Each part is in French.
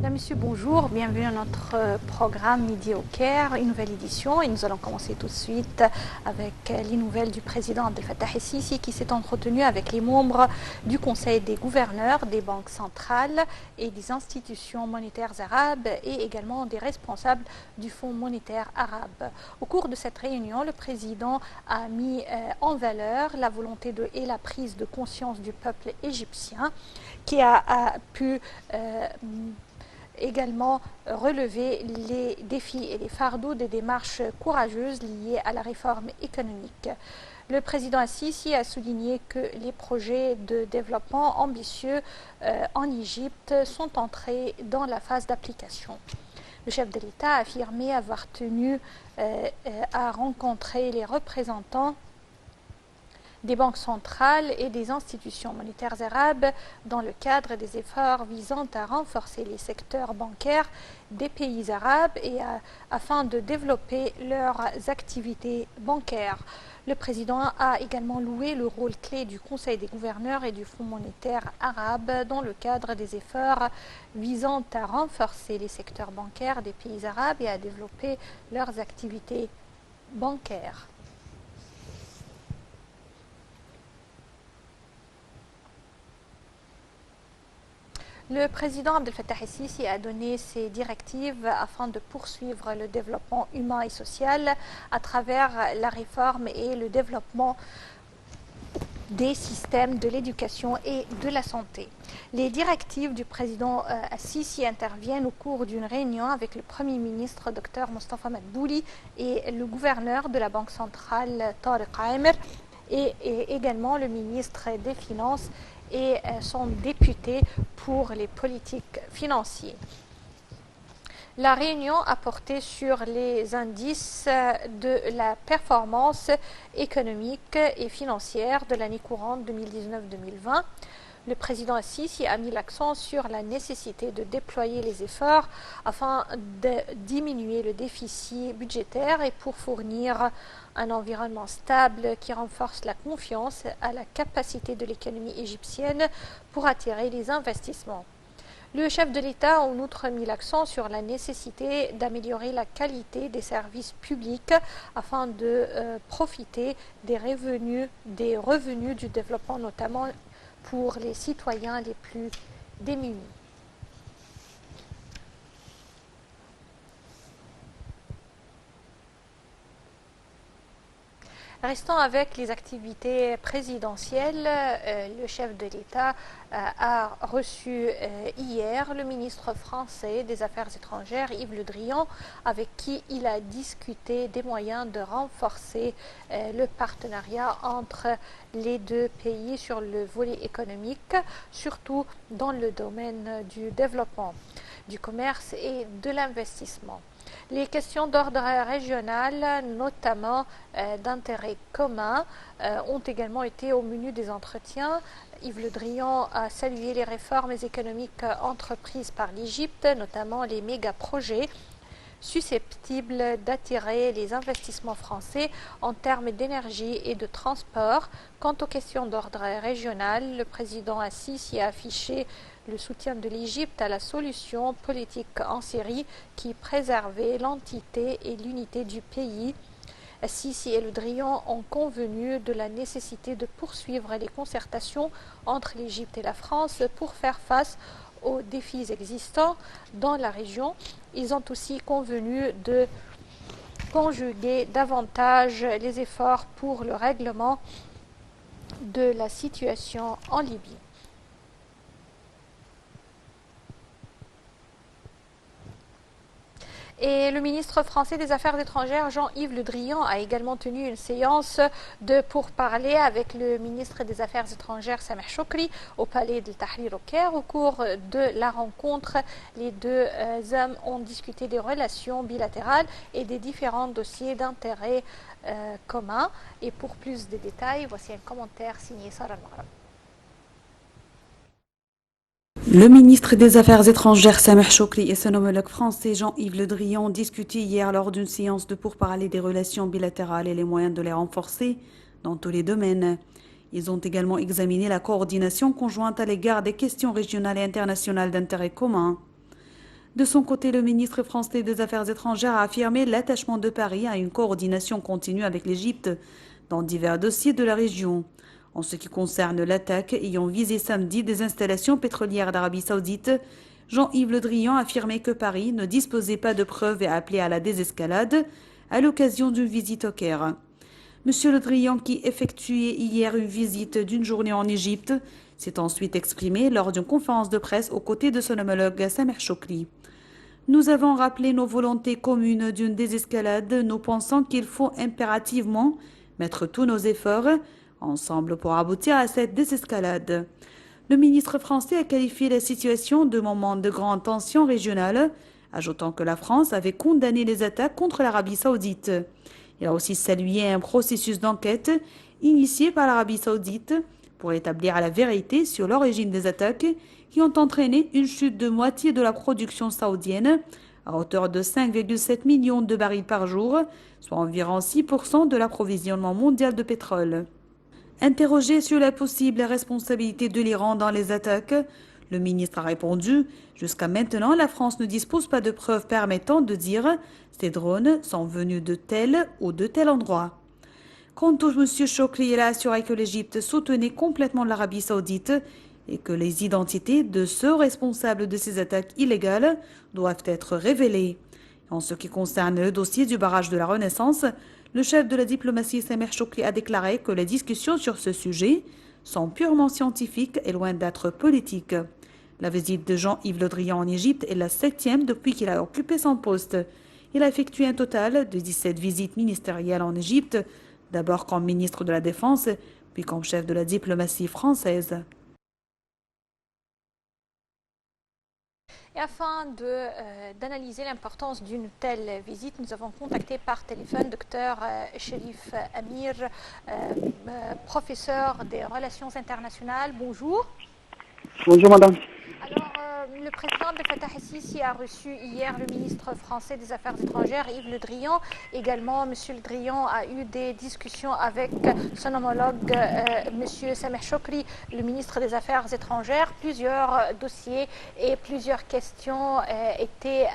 Mesdames, Messieurs, bonjour, bienvenue à notre programme Midi au Caire, une nouvelle édition et nous allons commencer tout de suite avec les nouvelles du président Abdel Fattah el-Sisi qui s'est entretenu avec les membres du Conseil des gouverneurs des banques centrales et des institutions monétaires arabes et également des responsables du Fonds monétaire arabe. Au cours de cette réunion, le président a mis en valeur la volonté et la prise de conscience du peuple égyptien qui a pu également relever les défis et les fardeaux des démarches courageuses liées à la réforme économique. Le président Al-Sisi a souligné que les projets de développement ambitieux en Égypte sont entrés dans la phase d'application. Le chef de l'État a affirmé avoir tenu à rencontrer les représentants des banques centrales et des institutions monétaires arabes dans le cadre des efforts visant à renforcer les secteurs bancaires des pays arabes et afin de développer leurs activités bancaires. Le président a également loué le rôle clé du Conseil des gouverneurs et du Fonds monétaire arabe dans le cadre des efforts visant à renforcer les secteurs bancaires des pays arabes et à développer leurs activités bancaires. Le président Abdel Fattah el-Sisi a donné ses directives afin de poursuivre le développement humain et social à travers la réforme et le développement des systèmes de l'éducation et de la santé. Les directives du président al-Sisi interviennent au cours d'une réunion avec le Premier ministre Dr Mostafa Madbouli et le gouverneur de la Banque centrale Tariq Amer et également le ministre des Finances et son député pour les politiques financières. La réunion a porté sur les indices de la performance économique et financière de l'année courante 2019-2020. Le président Al-Sisi a mis l'accent sur la nécessité de déployer les efforts afin de diminuer le déficit budgétaire et pour fournir un environnement stable qui renforce la confiance à la capacité de l'économie égyptienne pour attirer les investissements. Le chef de l'État a en outre mis l'accent sur la nécessité d'améliorer la qualité des services publics afin de profiter des revenus du développement, notamment pour les citoyens les plus démunis. Restons avec les activités présidentielles. Le chef de l'État a reçu hier le ministre français des Affaires étrangères, Yves Le Drian, avec qui il a discuté des moyens de renforcer le partenariat entre les deux pays sur le volet économique, surtout dans le domaine du développement, du commerce et de l'investissement. Les questions d'ordre régional, notamment d'intérêt commun, ont également été au menu des entretiens. Yves Le Drian a salué les réformes économiques entreprises par l'Égypte, notamment les méga-projets susceptibles d'attirer les investissements français en termes d'énergie et de transport. Quant aux questions d'ordre régional, le président Al-Sisi a affiché le soutien de l'Égypte à la solution politique en Syrie qui préservait l'entité et l'unité du pays. Al-Sisi et Le Drian ont convenu de la nécessité de poursuivre les concertations entre l'Égypte et la France pour faire face aux défis existants dans la région. Ils ont aussi convenu de conjuguer davantage les efforts pour le règlement de la situation en Libye. Et le ministre français des Affaires étrangères, Jean-Yves Le Drian, a également tenu une séance de pourparlers avec le ministre des Affaires étrangères, Sameh Choukri, au palais de Tahrir au Caire. Au cours de la rencontre, les deux hommes ont discuté des relations bilatérales et des différents dossiers d'intérêt commun. Et pour plus de détails, voici un commentaire signé Sarah Al-Maghreb. Le ministre des Affaires étrangères Sameh Choukri et son homologue français Jean-Yves Le Drian ont discuté hier lors d'une séance de pourparlers des relations bilatérales et les moyens de les renforcer dans tous les domaines. Ils ont également examiné la coordination conjointe à l'égard des questions régionales et internationales d'intérêt commun. De son côté, le ministre français des Affaires étrangères a affirmé l'attachement de Paris à une coordination continue avec l'Égypte dans divers dossiers de la région. En ce qui concerne l'attaque ayant visé samedi des installations pétrolières d'Arabie saoudite, Jean-Yves Le Drian a affirmé que Paris ne disposait pas de preuves et a appelé à la désescalade à l'occasion d'une visite au Caire. Monsieur Le Drian, qui effectuait hier une visite d'une journée en Égypte, s'est ensuite exprimé lors d'une conférence de presse aux côtés de son homologue Sameh Choukri. Nous avons rappelé nos volontés communes d'une désescalade. Nous pensons qu'il faut impérativement mettre tous nos efforts ensemble pour aboutir à cette désescalade. Le ministre français a qualifié la situation de moment de grande tension régionale, ajoutant que la France avait condamné les attaques contre l'Arabie saoudite. Il a aussi salué un processus d'enquête initié par l'Arabie saoudite pour établir la vérité sur l'origine des attaques qui ont entraîné une chute de moitié de la production saoudienne à hauteur de 5,7 millions de barils par jour, soit environ 6% de l'approvisionnement mondial de pétrole. Interrogé sur la possible responsabilité de l'Iran dans les attaques, le ministre a répondu « Jusqu'à maintenant, la France ne dispose pas de preuves permettant de dire « ces drones sont venus de tel ou de tel endroit ». Quant au M. Choukri, il a assuré que l'Égypte soutenait complètement l'Arabie saoudite et que les identités de ceux responsables de ces attaques illégales doivent être révélées. En ce qui concerne le dossier du barrage de la Renaissance, le chef de la diplomatie Sameh Choukri a déclaré que les discussions sur ce sujet sont purement scientifiques et loin d'être politiques. La visite de Jean-Yves Le Drian en Égypte est la 7e depuis qu'il a occupé son poste. Il a effectué un total de 17 visites ministérielles en Égypte, d'abord comme ministre de la Défense, puis comme chef de la diplomatie française. Et afin d'analyser l'importance d'une telle visite, nous avons contacté par téléphone Dr Cherif Amir, professeur des relations internationales. Bonjour. Bonjour madame. Alors, le président Abdel Fattah el-Sisi a reçu hier le ministre français des Affaires étrangères, Yves Le Drian. Également, M. Le Drian a eu des discussions avec son homologue, M. Sameh Choukri, le ministre des Affaires étrangères. Plusieurs dossiers et plusieurs questions étaient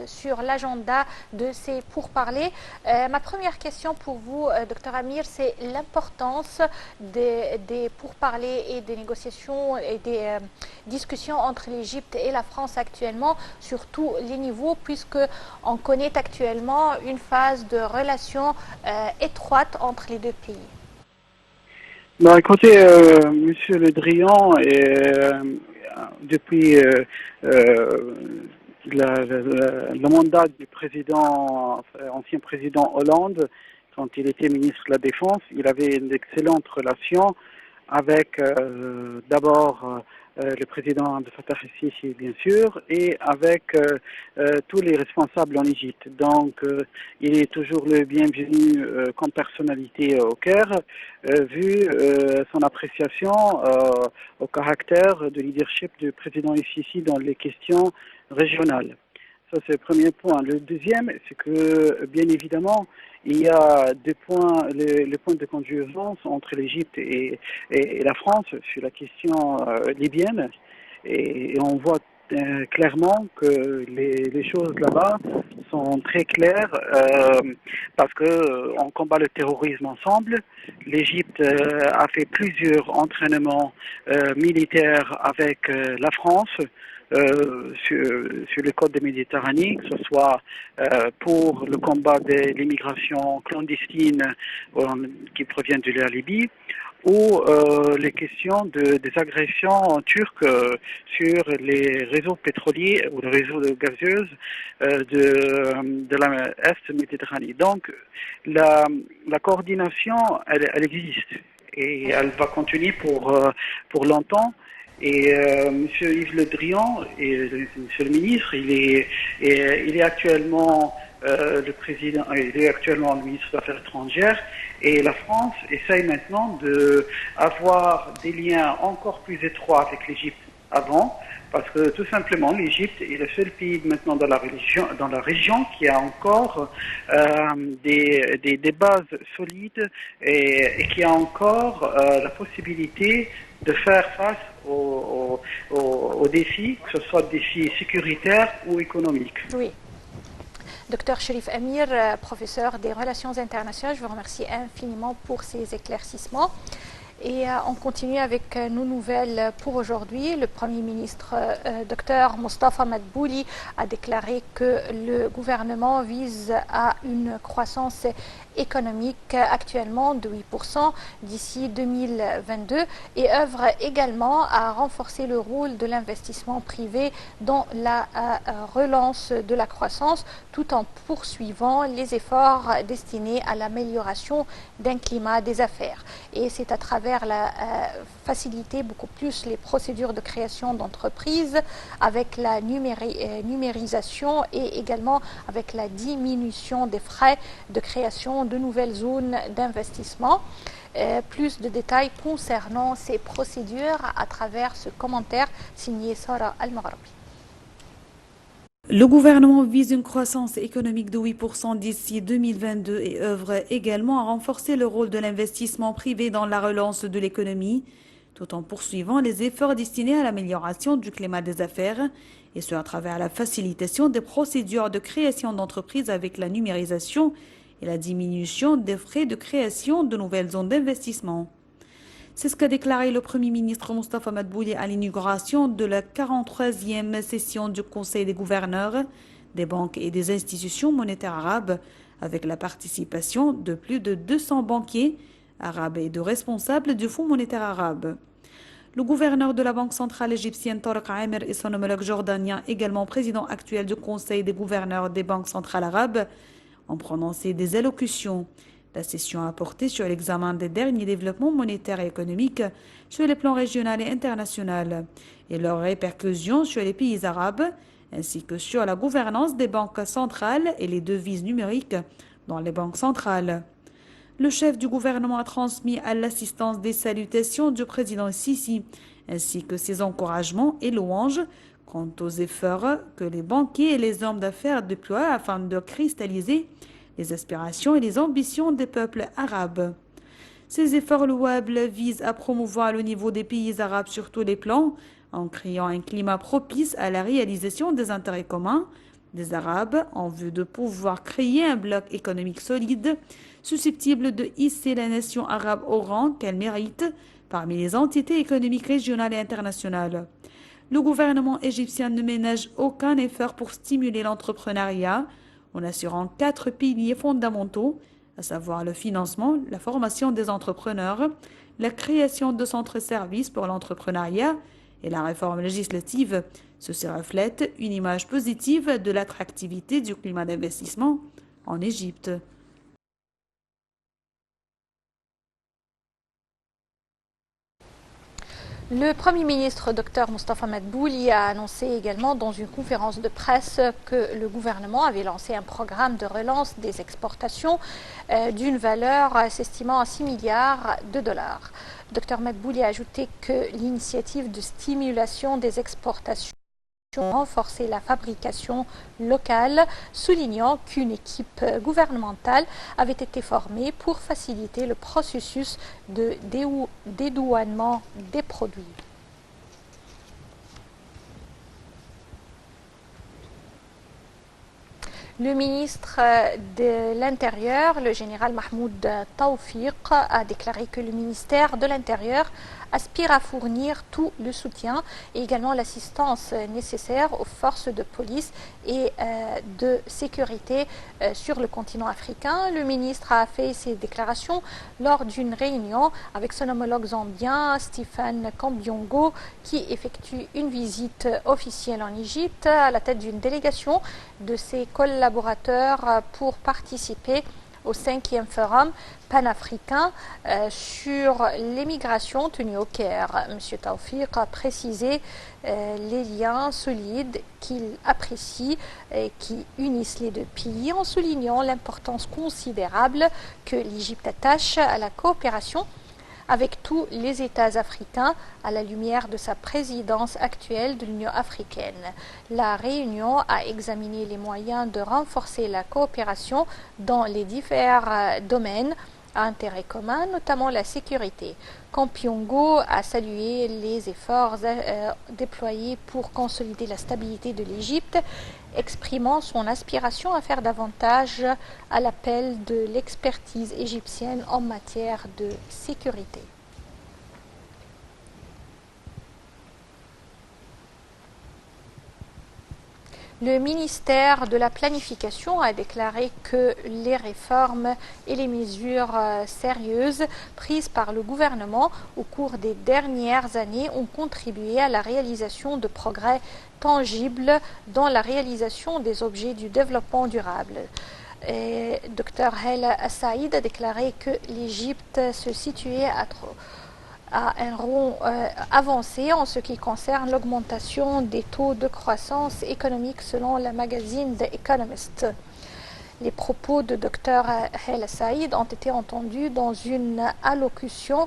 sur l'agenda de ces pourparlers. Ma première question pour vous, Dr Amir, c'est l'importance des pourparlers et des négociations et des discussions entre l'Égypte et la France actuellement, sur tous les niveaux, puisqu'on connaît actuellement une phase de relation étroite entre les deux pays. Bah, écoutez, Monsieur Le Drian, depuis le mandat du ancien président Hollande, quand il était ministre de la Défense, il avait une excellente relation avec d'abord le président Abdel Fattah el-Sisi, bien sûr, et avec tous les responsables en Égypte. Donc, il est toujours le bienvenu comme personnalité au Caire, vu son appréciation au caractère de leadership du président el-Sisi dans les questions régionales. Ça, c'est le premier point. Le deuxième, c'est que, bien évidemment, il y a les points de convergence entre l'Égypte et la France sur la question libyenne. Et on voit clairement que les choses là-bas sont très claires parce que on combat le terrorisme ensemble. L'Égypte a fait plusieurs entraînements militaires avec la France. Sur les côtes de Méditerranée, que ce soit pour le combat de l'immigration clandestine qui provient de la Libye, ou les questions des agressions turques sur les réseaux pétroliers ou les réseaux de gazeuses de l'Est Méditerranée. Donc, la coordination, elle existe et elle va continuer pour longtemps. Et Monsieur Yves Le Drian, Monsieur le ministre, il est actuellement le président, il est actuellement le ministre des Affaires étrangères, et la France essaye maintenant d'avoir des liens encore plus étroits avec l'Égypte avant, parce que tout simplement l'Égypte est le seul pays maintenant dans la région qui a encore des bases solides et qui a encore la possibilité de faire face aux défis, que ce soit des défis sécuritaires ou économiques. Oui. Docteur Cherif Amir, professeur des relations internationales, je vous remercie infiniment pour ces éclaircissements. Et on continue avec nos nouvelles pour aujourd'hui. Le Premier ministre, Dr Mostafa Madbouli, a déclaré que le gouvernement vise à une croissance économique actuellement de 8% d'ici 2022 et œuvre également à renforcer le rôle de l'investissement privé dans la relance de la croissance tout en poursuivant les efforts destinés à l'amélioration d'un climat des affaires. Et c'est à travers faciliter beaucoup plus les procédures de création d'entreprises avec la numérisation et également avec la diminution des frais de création de nouvelles zones d'investissement. Plus de détails concernant ces procédures à travers ce commentaire signé Sarah Al-Maghrabi. Le gouvernement vise une croissance économique de 8% d'ici 2022 et œuvre également à renforcer le rôle de l'investissement privé dans la relance de l'économie, tout en poursuivant les efforts destinés à l'amélioration du climat des affaires, et ce à travers la facilitation des procédures de création d'entreprises avec la numérisation et la diminution des frais de création de nouvelles zones d'investissement. C'est ce qu'a déclaré le Premier ministre Mostafa Madbouli à l'inauguration de la 43e session du Conseil des gouverneurs des banques et des institutions monétaires arabes, avec la participation de plus de 200 banquiers arabes et de responsables du Fonds monétaire arabe. Le gouverneur de la Banque centrale égyptienne Tarek Amir et son homologue jordanien, également président actuel du Conseil des gouverneurs des banques centrales arabes, ont prononcé des allocutions. La session a porté sur l'examen des derniers développements monétaires et économiques sur les plans régional et international et leurs répercussions sur les pays arabes, ainsi que sur la gouvernance des banques centrales et les devises numériques dans les banques centrales. Le chef du gouvernement a transmis à l'assistance des salutations du président Sisi, ainsi que ses encouragements et louanges quant aux efforts que les banquiers et les hommes d'affaires déploient afin de cristalliser les aspirations et les ambitions des peuples arabes. Ces efforts louables visent à promouvoir le niveau des pays arabes sur tous les plans, en créant un climat propice à la réalisation des intérêts communs des Arabes en vue de pouvoir créer un bloc économique solide, susceptible de hisser la nation arabe au rang qu'elle mérite parmi les entités économiques régionales et internationales. Le gouvernement égyptien ne ménage aucun effort pour stimuler l'entrepreneuriat, en assurant 4 piliers fondamentaux, à savoir le financement, la formation des entrepreneurs, la création de centres-services pour l'entrepreneuriat et la réforme législative. Ceci reflète une image positive de l'attractivité du climat d'investissement en Égypte. Le Premier ministre Dr Mostafa Madbouli a annoncé également dans une conférence de presse que le gouvernement avait lancé un programme de relance des exportations d'une valeur s'estimant à 6 milliards de dollars. Dr Madbouli a ajouté que l'initiative de stimulation des exportations renforcer la fabrication locale, soulignant qu'une équipe gouvernementale avait été formée pour faciliter le processus de dédouanement des produits. Le ministre de l'Intérieur, le général Mahmoud Tawfiq, a déclaré que le ministère de l'Intérieur aspire à fournir tout le soutien et également l'assistance nécessaire aux forces de police et de sécurité sur le continent africain. Le ministre a fait ces déclarations lors d'une réunion avec son homologue zambien, Stephen Kambiongo, qui effectue une visite officielle en Égypte à la tête d'une délégation de ses collaborateurs pour participer au 5e forum panafricain sur l'émigration tenu au Caire. M. Tawfiq a précisé les liens solides qu'il apprécie et qui unissent les deux pays en soulignant l'importance considérable que l'Égypte attache à la coopération avec tous les États africains à la lumière de sa présidence actuelle de l'Union africaine. La réunion a examiné les moyens de renforcer la coopération dans les divers domaines à intérêt commun, notamment la sécurité. Kampiongo a salué les efforts déployés pour consolider la stabilité de l'Égypte, exprimant son aspiration à faire davantage à l'appel de l'expertise égyptienne en matière de sécurité. Le ministère de la Planification a déclaré que les réformes et les mesures sérieuses prises par le gouvernement au cours des dernières années ont contribué à la réalisation de progrès tangibles dans la réalisation des objets du développement durable. Dr Hela Saïd a déclaré que l'Égypte se situait à un rond avancé en ce qui concerne l'augmentation des taux de croissance économique selon le magazine The Economist. Les propos de Dr Hela Saïd ont été entendus dans une allocution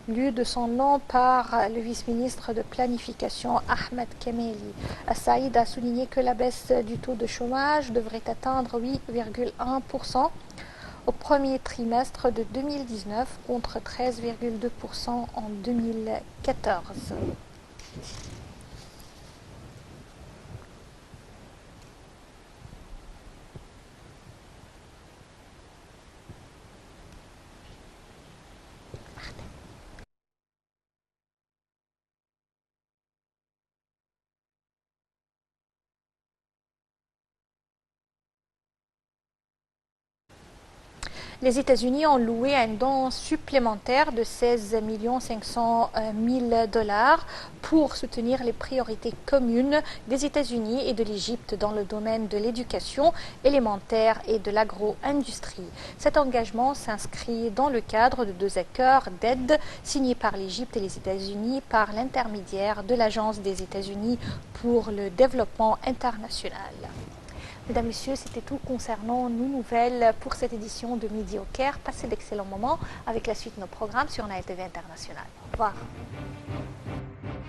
lue de son nom par le vice-ministre de planification Ahmed Kemeli. Saïd a souligné que la baisse du taux de chômage devrait atteindre 8,1% au premier trimestre de 2019 contre 13,2% en 2014. Les États-Unis ont loué un don supplémentaire de 16 500 000 dollars pour soutenir les priorités communes des États-Unis et de l'Égypte dans le domaine de l'éducation élémentaire et de l'agro-industrie. Cet engagement s'inscrit dans le cadre de 2 accords d'aide signés par l'Égypte et les États-Unis par l'intermédiaire de l'Agence des États-Unis pour le développement international. Mesdames, Messieurs, c'était tout concernant nos nouvelles pour cette édition de Midi au Caire. Passez d'excellents moments avec la suite de nos programmes sur Nile TV International. Au revoir.